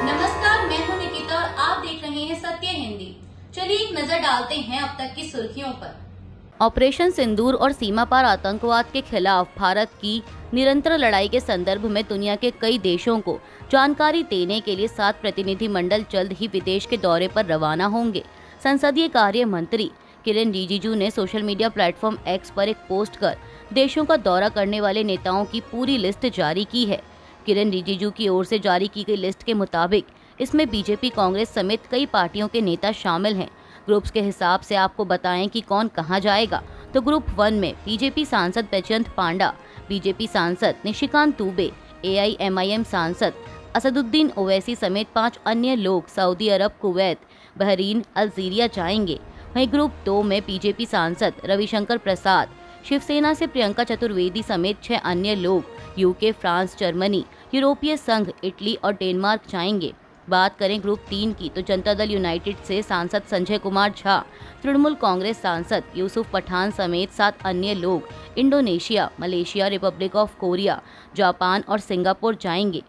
नमस्कार, मैं हूं निकिता और आप देख रहे हैं सत्य हिंदी। चलिए एक नजर डालते हैं अब तक की सुर्खियों पर। ऑपरेशन सिंदूर और सीमा पार आतंकवाद के खिलाफ भारत की निरंतर लड़ाई के संदर्भ में दुनिया के कई देशों को जानकारी देने के लिए 7 प्रतिनिधिमंडल जल्द ही विदेश के दौरे पर रवाना होंगे। संसदीय कार्य मंत्री किरेन रिजिजू ने सोशल मीडिया प्लेटफॉर्म एक्स पर एक पोस्ट कर देशों का दौरा करने वाले नेताओं की पूरी लिस्ट जारी की है। किरेन रिजिजू की ओर से जारी की गई लिस्ट के मुताबिक इसमें बीजेपी, कांग्रेस समेत कई पार्टियों के नेता शामिल हैं। ग्रुप्स के हिसाब से आपको बताएं कि कौन कहां जाएगा, तो ग्रुप 1 में बीजेपी सांसद बैजयंत पांडा, बीजेपी सांसद निशिकांत दुबे, एआईएमआईएम सांसद असदुद्दीन ओवैसी समेत 5 अन्य लोग सऊदी अरब, कुवैत, बहरीन, अल्जीरिया जाएंगे। वहीं ग्रुप 2 में बीजेपी सांसद रविशंकर प्रसाद, शिवसेना से प्रियंका चतुर्वेदी समेत 6 अन्य लोग यूके, फ्रांस, जर्मनी, यूरोपीय संघ, इटली और डेनमार्क जाएंगे। बात करें ग्रुप 3 की, तो जनता दल यूनाइटेड से सांसद संजय कुमार झा, तृणमूल कांग्रेस सांसद यूसुफ पठान समेत 7 अन्य लोग Indonesia, Malaysia, Republic of Korea, Japan और सिंगापुर जाएंगे।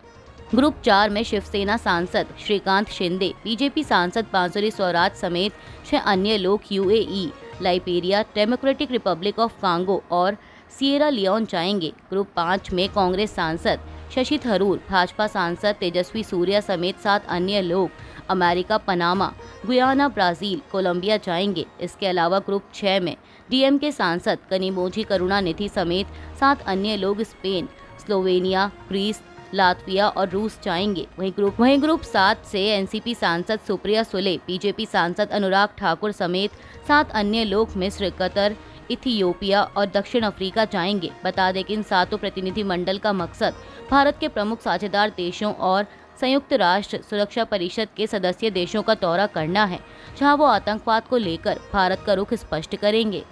ग्रुप 4 में शिवसेना सांसद श्रीकांत शिंदे, बीजेपी सांसद बांसुरी स्वराज समेत 6 अन्य लोग UAE, Liberia, democratic Republic of Congo और सिएरा लियोन जाएंगे। ग्रुप 5 में कांग्रेस सांसद शशि थरूर, भाजपा सांसद तेजस्वी सूर्या समेत 7 अन्य लोग America, Panama, Guyana, Brazil, Colombia जाएंगे। इसके अलावा ग्रुप 6 में डीएमके सांसद कनिमोझी करुणानिधि समेत 7 अन्य लोग स्पेन, स्लोवेनिया, ग्रीस, लातविया और रूस जाएंगे। वहीं ग्रुप 7 से एनसीपी सांसद सुप्रिया सुले, बीजेपी सांसद अनुराग ठाकुर समेत 7 अन्य लोग मिस्र, कतर, इथियोपिया और दक्षिण अफ्रीका जाएंगे। बता दें कि इन 7 प्रतिनिधिमंडल का मकसद भारत के प्रमुख साझेदार देशों और संयुक्त राष्ट्र सुरक्षा परिषद के सदस्य देशों का दौरा करना है, जहां वो आतंकवाद को लेकर भारत का रुख स्पष्ट करेंगे।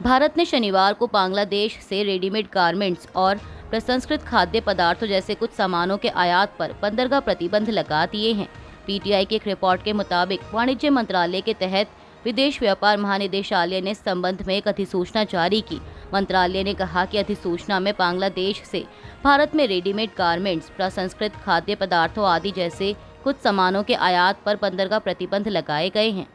भारत ने शनिवार को बांग्लादेश से रेडीमेड गारमेंट्स और प्रसंस्कृत खाद्य पदार्थों जैसे कुछ सामानों के आयात पर बंदरगाह प्रतिबंध लगा दिए हैं। पीटीआई की एक रिपोर्ट के मुताबिक वाणिज्य मंत्रालय के तहत विदेश व्यापार महानिदेशालय ने इस संबंध में एक अधिसूचना जारी की। मंत्रालय ने कहा कि अधिसूचना में बांग्लादेश से भारत में रेडीमेड गारमेंट्स, प्रसंस्कृत खाद्य पदार्थों आदि जैसे कुछ सामानों के आयात पर बंदरगाह प्रतिबंध लगाए गए हैं।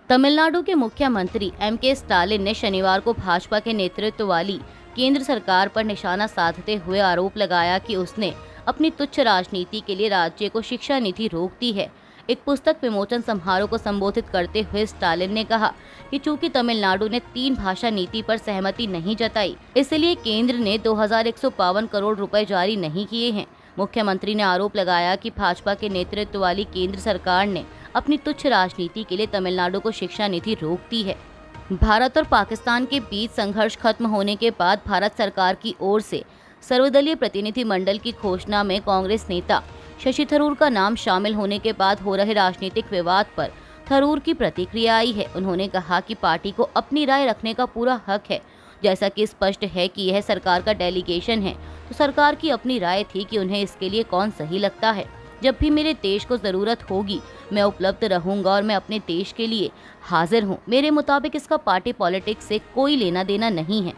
तमिलनाडु के मुख्यमंत्री एमके स्टालिन ने शनिवार को भाजपा के नेतृत्व वाली केंद्र सरकार पर निशाना साधते हुए आरोप लगाया कि उसने अपनी तुच्छ राजनीति के लिए राज्य को शिक्षा नीति रोक दी है। एक पुस्तक विमोचन समारोह को संबोधित करते हुए स्टालिन ने कहा कि चूंकि तमिलनाडु ने 3 भाषा नीति पर सहमति नहीं जताई, इसलिए केंद्र ने 2152 करोड़ रुपए जारी नहीं किए हैं। मुख्यमंत्री ने आरोप लगाया कि भाजपा के नेतृत्व वाली केंद्र सरकार ने अपनी तुच्छ राजनीति के लिए तमिलनाडु को शिक्षा नीति रोक दी है। भारत और पाकिस्तान के बीच संघर्ष खत्म होने के बाद भारत सरकार की ओर से सर्वदलीय प्रतिनिधिमंडल की घोषणा में कांग्रेस नेता शशि थरूर का नाम शामिल होने के बाद हो रहे राजनीतिक विवाद पर थरूर की प्रतिक्रिया आई है। उन्होंने कहा कि पार्टी को अपनी राय रखने का पूरा हक है। जैसा कि स्पष्ट है कि यह सरकार का डेलीगेशन है, तो सरकार की अपनी राय थी कि उन्हें इसके लिए कौन सही लगता है। जब भी मेरे देश को जरूरत होगी मैं उपलब्ध रहूंगा और मैं अपने देश के लिए हाजिर हूं। मेरे मुताबिक इसका पार्टी पॉलिटिक्स से कोई लेना देना नहीं है।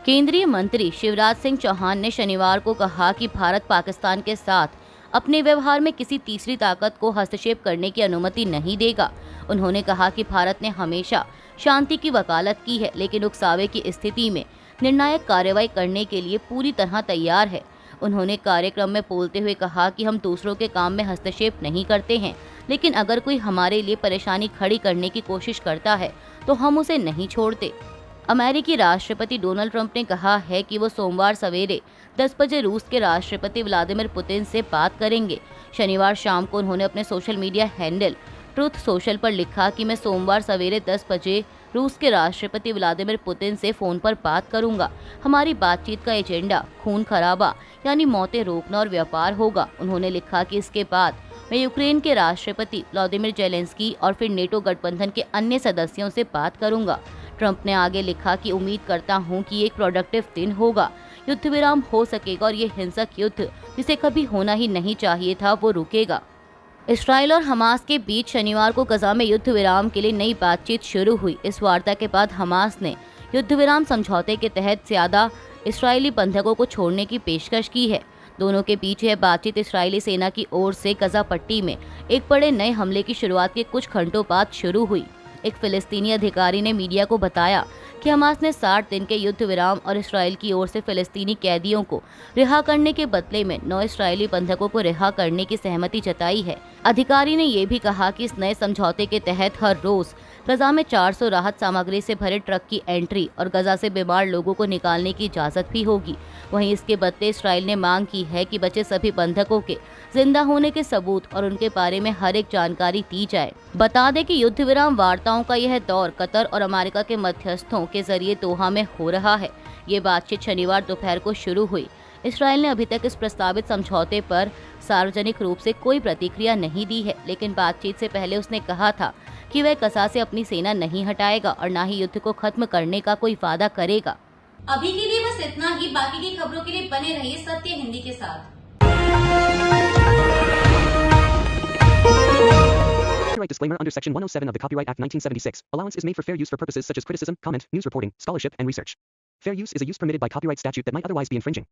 केंद्रीय मंत्री शिवराज सिंह चौहान ने शनिवार को कहा कि भारत पाकिस्तान के साथ अपने व्यवहार में किसी तीसरी ताकत को हस्तक्षेप करने की अनुमति नहीं देगा। उन्होंने कहा कि भारत ने हमेशा शांति की वकालत की है, लेकिन उकसावे की स्थिति में निर्णायक कार्रवाई करने के लिए पूरी तरह तैयार है। उन्होंने कार्यक्रम में बोलते हुए कहा कि हम दूसरों के काम में हस्तक्षेप नहीं करते हैं, लेकिन अगर कोई हमारे लिए परेशानी खड़ी करने की कोशिश करता है तो हम उसे नहीं छोड़ते। अमेरिकी राष्ट्रपति डोनाल्ड ट्रंप ने कहा है कि वो सोमवार सवेरे 10 बजे रूस के राष्ट्रपति व्लादिमीर पुतिन से बात करेंगे। शनिवार शाम को उन्होंने अपने social media handle truth social पर लिखा कि मैं सोमवार सवेरे 10 बजे रूस के राष्ट्रपति व्लादिमीर पुतिन से फोन पर बात करूंगा। हमारी बातचीत का एजेंडा खून खराबा यानी मौतें रोकना और व्यापार होगा। उन्होंने लिखा कि इसके बाद मैं यूक्रेन के राष्ट्रपति व्लादिमीर जेलेंस्की और फिर नेटो गठबंधन के अन्य सदस्यों से बात करूंगा। ट्रंप ने आगे लिखा कि उम्मीद करता हूं कि एक प्रोडक्टिव दिन होगा, युद्ध विराम हो सकेगा और ये हिंसक युद्ध जिसे कभी होना ही नहीं चाहिए था वो रुकेगा। इसराइल और हमास के बीच शनिवार को गजा में युद्ध विराम के लिए नई बातचीत शुरू हुई। इस वार्ता के बाद हमास ने युद्ध विराम समझौते के तहत ज्यादा इसराइली बंधकों को छोड़ने की पेशकश की है। दोनों के बीच यह बातचीत इस्राएली सेना की ओर से गजा पट्टी में एक बड़े नए हमले की शुरुआत के कुछ घंटों बाद शुरू हुई। एक फिलिस्तीनी अधिकारी ने मीडिया को बताया कि हमास ने 60 दिन के युद्ध विराम और इसराइल की ओर से फिलिस्तीनी कैदियों को रिहा करने के बदले में 9 इसराइली बंधकों को रिहा करने की सहमति जताई है। अधिकारी ने यह भी कहा कि इस नए समझौते के तहत हर रोज गजा में 400 राहत सामग्री से भरे ट्रक की एंट्री और गजा से बीमार लोगों को निकालने की इजाजत भी होगी। वहीं इसके बदले इसराइल ने मांग की है कि बचे सभी बंधकों के जिंदा होने के सबूत और उनके बारे में हर एक जानकारी दी जाए। बता दें कि युद्ध विराम वार्ताओं का यह दौर कतर और अमेरिका के मध्यस्थों के जरिए दोहा में हो रहा है। ये बातचीत शनिवार दोपहर को शुरू हुई। इसराइल ने अभी तक इस प्रस्तावित समझौते पर सार्वजनिक रूप से कोई प्रतिक्रिया नहीं दी है, लेकिन बातचीत से पहले उसने कहा था कि वह गजा से अपनी सेना नहीं हटाएगा और न ही युद्ध को खत्म करने का कोई वादा करेगा। अभी के लिए बस इतना ही। बाकी की खबरों के लिए बने रहिए सत्य हिंदी के साथ। Copyright disclaimer under Section 107 of the Copyright Act 1976. Allowance is made for fair use for purposes such as criticism, comment, news reporting, scholarship, and research. Fair use is a use permitted by copyright statute that might otherwise be infringing.